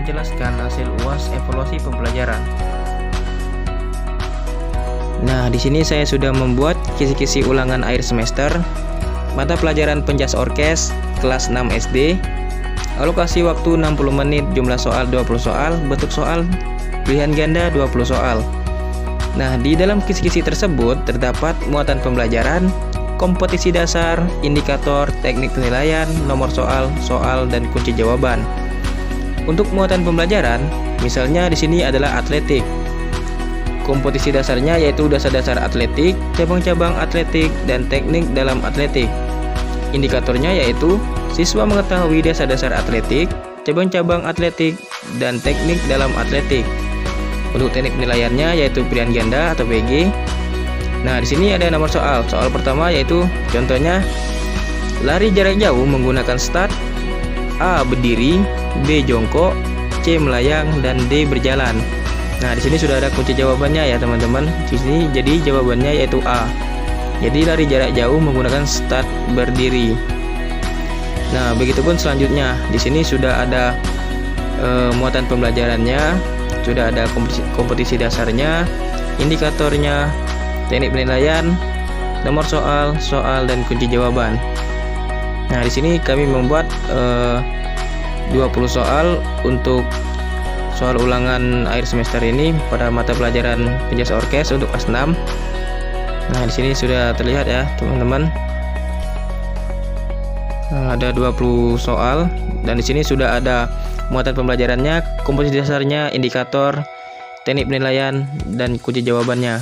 menjelaskan hasil UAS evaluasi pembelajaran. Nah, di sini saya sudah membuat kisi-kisi ulangan akhir semester mata pelajaran penjas orkes kelas 6 SD. Alokasi waktu 60 menit, jumlah soal 20 soal, bentuk soal pilihan ganda 20 soal. Nah, di dalam kisi-kisi tersebut terdapat muatan pembelajaran, kompetisi dasar, indikator, teknik penilaian, nomor soal, dan kunci jawaban. Untuk muatan pembelajaran, misalnya di sini adalah atletik. Kompetisi dasarnya yaitu dasar-dasar atletik, cabang-cabang atletik, dan teknik dalam atletik. Indikatornya yaitu siswa mengetahui dasar-dasar atletik, cabang-cabang atletik, dan teknik dalam atletik. Untuk teknik penilaiannya yaitu pilihan ganda atau PG. Nah, di sini ada nomor soal. Soal pertama yaitu contohnya lari jarak jauh menggunakan start A berdiri, B jongkok, C melayang, dan D berjalan. Nah, di sini sudah ada kunci jawabannya ya teman-teman. Di sini jadi jawabannya yaitu A. Jadi lari jarak jauh menggunakan start berdiri. Nah, begitupun selanjutnya. Di sini sudah ada muatan pembelajarannya, sudah ada kompetisi dasarnya, indikatornya, teknik penilaian, nomor soal, dan kunci jawaban. Nah, di sini kami membuat 20 soal untuk soal ulangan akhir semester ini pada mata pelajaran penjas orkes untuk kelas 6. Nah, di sini sudah terlihat ya, teman-teman. Nah, ada 20 soal dan di sini sudah ada muatan pembelajarannya, komposisi dasarnya, indikator, teknik penilaian, dan kunci jawabannya.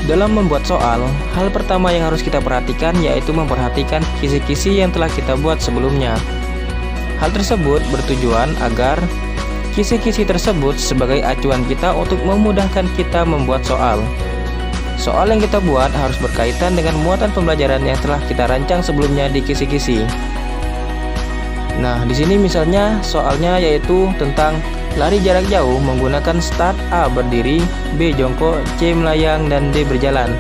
Dalam membuat soal, hal pertama yang harus kita perhatikan yaitu memperhatikan kisi-kisi yang telah kita buat sebelumnya. Hal tersebut bertujuan agar kisi-kisi tersebut sebagai acuan kita untuk memudahkan kita membuat soal. Soal yang kita buat harus berkaitan dengan muatan pembelajaran yang telah kita rancang sebelumnya di kisi-kisi. Nah, di sini misalnya soalnya yaitu tentang lari jarak jauh menggunakan start A berdiri, B jongkok, C melayang, dan D berjalan.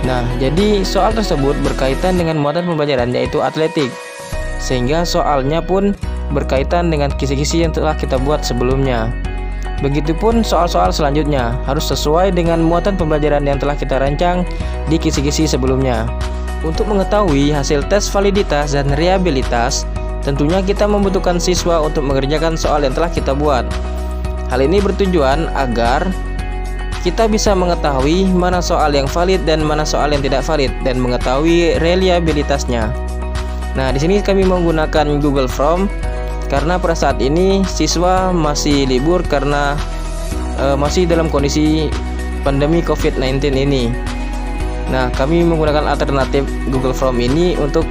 Nah, jadi soal tersebut berkaitan dengan muatan pembelajaran yaitu atletik, sehingga soalnya pun berkaitan dengan kisi-kisi yang telah kita buat sebelumnya. Begitupun soal-soal selanjutnya harus sesuai dengan muatan pembelajaran yang telah kita rancang di kisi-kisi sebelumnya. Untuk mengetahui hasil tes validitas dan reliabilitas, tentunya kita membutuhkan siswa untuk mengerjakan soal yang telah kita buat. Hal ini bertujuan agar kita bisa mengetahui mana soal yang valid dan mana soal yang tidak valid dan mengetahui reliabilitasnya. Nah, di sini kami menggunakan Google Form karena pada saat ini siswa masih libur karena masih dalam kondisi pandemi COVID-19 ini. Nah, kami menggunakan alternatif Google Form ini untuk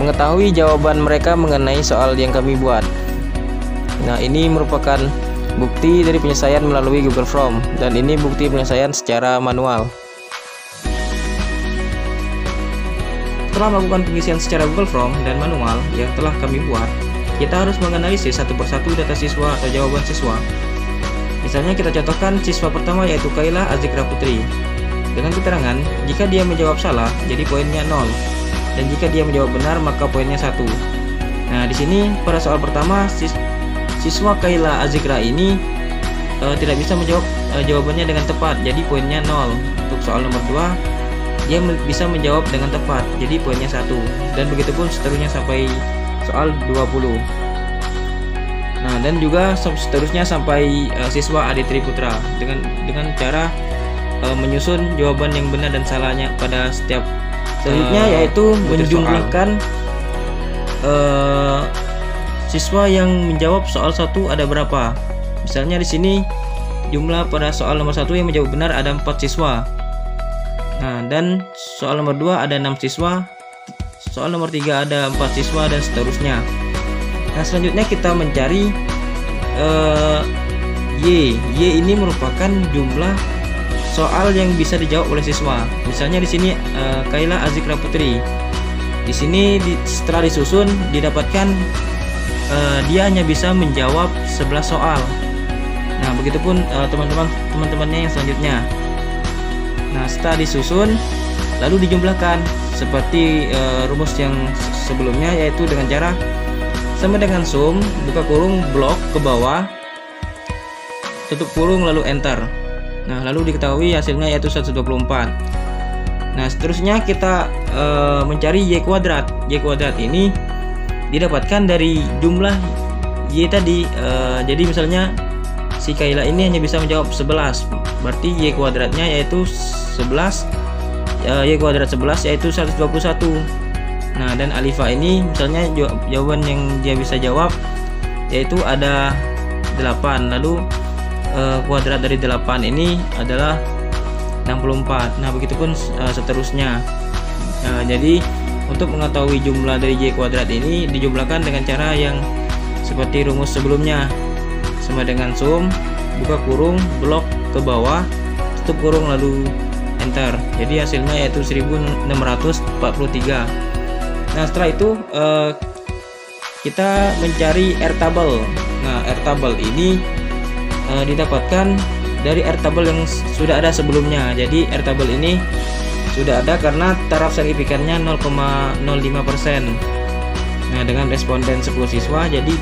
mengetahui jawaban mereka mengenai soal yang kami buat. Nah, ini merupakan bukti dari penyelesaian melalui Google Form dan ini bukti penyelesaian secara manual. Setelah melakukan pengisian secara Google Form dan manual yang telah kami buat, kita harus menganalisis satu persatu data siswa atau jawaban siswa. Misalnya kita contohkan siswa pertama yaitu Kaila Azikra Putri. Dengan keterangan, jika dia menjawab salah, jadi poinnya 0. Dan jika dia menjawab benar, maka poinnya 1. Nah, di sini pada soal pertama, siswa Kaila Azikra ini tidak bisa menjawab jawabannya dengan tepat, jadi poinnya 0. Untuk soal nomor 2, dia bisa menjawab dengan tepat, jadi poinnya 1. Dan begitupun seterusnya sampai soal 20. Nah, dan juga seterusnya sampai siswa Aditri Putra dengan cara menyusun jawaban yang benar dan salahnya pada setiap selanjutnya yaitu menjumlahkan siswa yang menjawab soal 1 ada berapa. Misalnya di sini jumlah pada soal nomor 1 yang menjawab benar ada 4 siswa. Nah, dan soal nomor 2 ada 6 siswa. Soal nomor 3 ada 4 siswa dan seterusnya. Nah, selanjutnya kita mencari Y. Y ini merupakan jumlah soal yang bisa dijawab oleh siswa. Misalnya di sini Kaila Azikra Putri. Di sini setelah disusun didapatkan dia hanya bisa menjawab 11 soal. Nah, begitupun teman-temannya yang selanjutnya. Nah, setelah disusun lalu dijumlahkan seperti rumus yang sebelumnya, yaitu dengan cara 1 sama dengan sum, buka kurung, blok ke bawah, tutup kurung, lalu enter. Nah, lalu diketahui hasilnya yaitu 124. Nah, seterusnya kita mencari y kuadrat. Y kuadrat ini didapatkan dari jumlah y tadi. Jadi misalnya si Kayla ini hanya bisa menjawab 11, berarti y kuadratnya yaitu 11. Y kuadrat 11 yaitu 121. Nah, dan Alifa ini misalnya jawaban yang dia bisa jawab yaitu ada 8, lalu kuadrat dari 8 ini adalah 64. Nah, begitupun seterusnya. Jadi untuk mengetahui jumlah dari y kuadrat ini dijumlahkan dengan cara yang seperti rumus sebelumnya, sama dengan sum, buka kurung, blok ke bawah, tutup kurung, lalu enter. Jadi hasilnya yaitu 1643. Nah, setelah itu kita mencari R-table. Nah, R-table ini didapatkan dari R-table yang sudah ada sebelumnya. Jadi R-table ini sudah ada karena taraf signifikannya 0,05%. Nah, dengan responden 10 siswa, jadi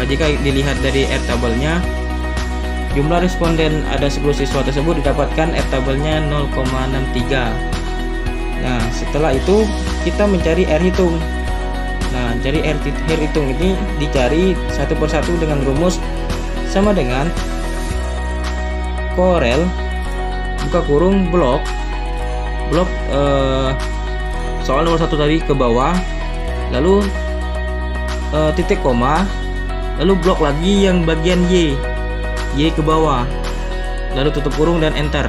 jika dilihat dari R-table-nya, jumlah responden ada 10 siswa tersebut didapatkan R-table-nya 0,63. Nah, setelah itu kita mencari R hitung. Nah, cari R hitung ini dicari satu persatu dengan rumus sama dengan korel, buka kurung, blok soal nomor 1 tadi ke bawah, lalu titik koma, lalu blok lagi yang bagian y ke bawah, lalu tutup kurung dan enter.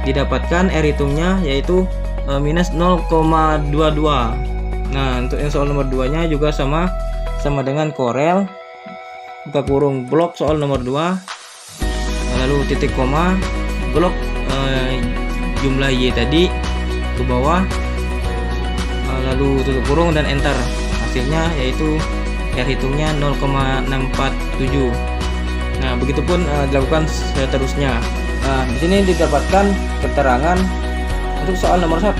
Didapatkan R hitungnya yaitu minus 0,22. Nah, untuk yang soal nomor 2 nya juga sama dengan korel, buka kurung, blok soal nomor 2, lalu titik koma, blok jumlah y tadi ke bawah, lalu tutup kurung dan enter. Hasilnya yaitu R hitungnya 0,647. Nah, begitupun dilakukan seterusnya. Nah, di sini didapatkan keterangan untuk soal nomor 1,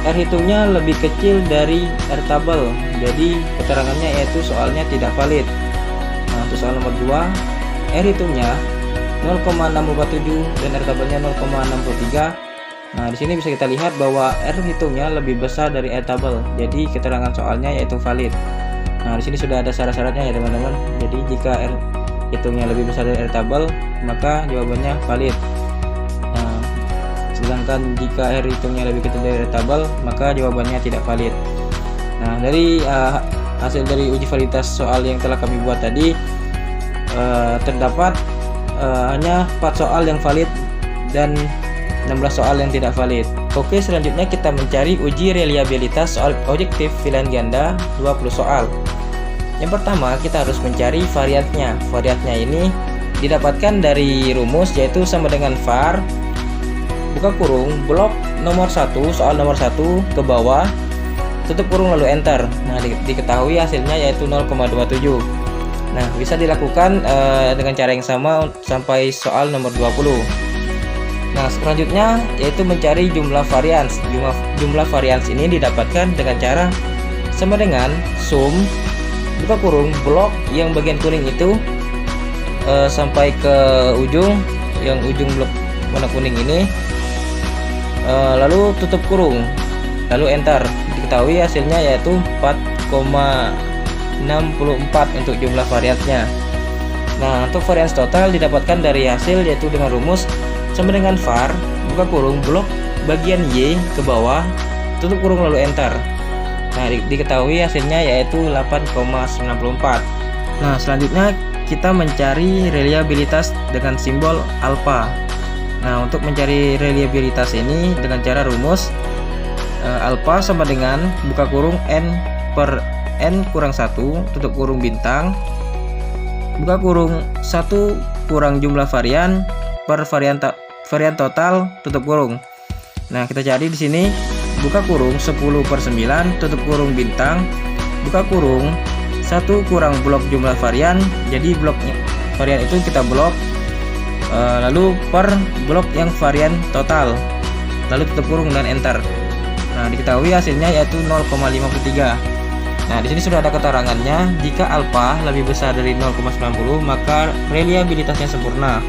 R hitungnya lebih kecil dari R-table. Jadi keterangannya yaitu soalnya tidak valid. Nah, untuk soal nomor 2, R hitungnya 0,647 dan R-table-nya 0,63. Nah, di sini bisa kita lihat bahwa R hitungnya lebih besar dari R-table. Jadi keterangan soalnya yaitu valid. Nah, di sini sudah ada syarat-syaratnya ya, teman-teman. Jadi jika R hitungnya lebih besar dari R-table, maka jawabannya valid. Nah, sedangkan jika R hitungnya lebih kecil dari R-table, maka jawabannya tidak valid. Nah, dari hasil dari uji validitas soal yang telah kami buat tadi, terdapat hanya 4 soal yang valid dan 16 soal yang tidak valid. Oke, selanjutnya kita mencari uji reliabilitas soal objektif pilihan ganda 20 soal. Yang pertama, kita harus mencari variatnya. Variatnya ini didapatkan dari rumus yaitu sama dengan var, buka kurung, blok nomor 1, soal nomor 1 ke bawah, tutup kurung, lalu enter. Nah, diketahui hasilnya yaitu 0,27. Nah, bisa dilakukan dengan cara yang sama sampai soal nomor 20. Nah, selanjutnya yaitu mencari jumlah varians. Jumlah varians ini didapatkan dengan cara sama dengan sum, buka kurung, blok yang bagian kuning itu sampai ke ujung, yang ujung blok warna kuning ini, lalu tutup kurung, lalu enter. Diketahui hasilnya yaitu 4,64 untuk jumlah variansnya. Nah, untuk varians total didapatkan dari hasil yaitu dengan rumus sama dengan var, buka kurung, blok bagian y ke bawah, tutup kurung, lalu enter. Nah, diketahui hasilnya yaitu 8,94. Nah, selanjutnya kita mencari reliabilitas dengan simbol alfa. Nah, untuk mencari reliabilitas ini dengan cara rumus alfa sama dengan buka kurung n per n kurang 1, tutup kurung bintang, buka kurung 1 kurang jumlah varian per varian total, tutup kurung. Nah, kita cari di sini buka kurung 10/9, tutup kurung bintang, buka kurung 1 kurang blok jumlah varian. Jadi bloknya varian itu kita blok, lalu per blok yang varian total, lalu tutup kurung dan enter. Nah, diketahui hasilnya yaitu 0,53. Nah, di sini sudah ada keterangannya, jika alfa lebih besar dari 0,90 maka reliabilitasnya sempurna.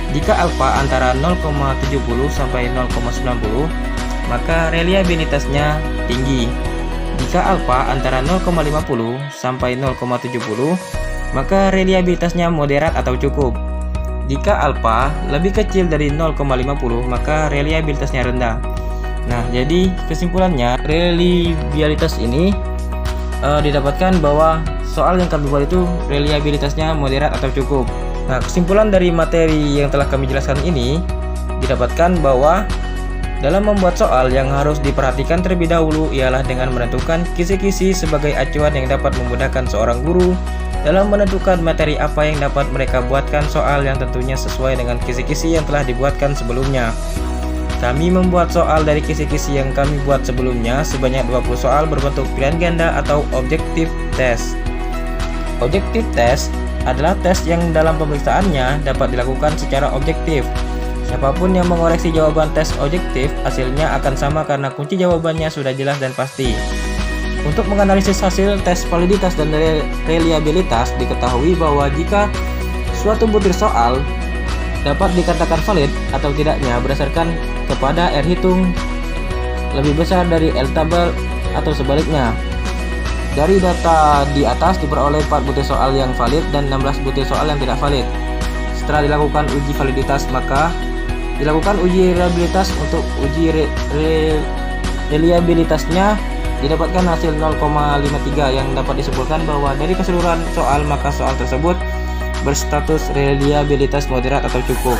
Jika alfa antara 0,70 sampai 0,90 maka reliabilitasnya tinggi. Jika alfa antara 0,50 sampai 0,70 maka reliabilitasnya moderat atau cukup. Jika alfa lebih kecil dari 0,50 maka reliabilitasnya rendah. Nah, jadi kesimpulannya reliabilitas ini didapatkan bahwa soal yang kami buat itu reliabilitasnya moderat atau cukup. Nah, kesimpulan dari materi yang telah kami jelaskan ini didapatkan bahwa dalam membuat soal yang harus diperhatikan terlebih dahulu ialah dengan menentukan kisi-kisi sebagai acuan yang dapat memudahkan seorang guru dalam menentukan materi apa yang dapat mereka buatkan soal yang tentunya sesuai dengan kisi-kisi yang telah dibuatkan sebelumnya. Kami membuat soal dari kisi-kisi yang kami buat sebelumnya sebanyak 20 soal berbentuk pilihan ganda atau objective test. Objective test adalah tes yang dalam pemeriksaannya dapat dilakukan secara objektif. Siapapun yang mengoreksi jawaban tes objektif, hasilnya akan sama karena kunci jawabannya sudah jelas dan pasti. Untuk menganalisis hasil tes validitas dan reliabilitas, diketahui bahwa jika suatu butir soal dapat dikatakan valid atau tidaknya berdasarkan kepada R hitung lebih besar dari L tabel atau sebaliknya. Dari data di atas diperoleh 4 butir soal yang valid dan 16 butir soal yang tidak valid. Setelah dilakukan uji validitas, maka dilakukan uji reliabilitas. Untuk uji reliabilitasnya didapatkan hasil 0,53 yang dapat disimpulkan bahwa dari keseluruhan soal maka soal tersebut berstatus reliabilitas moderat atau cukup.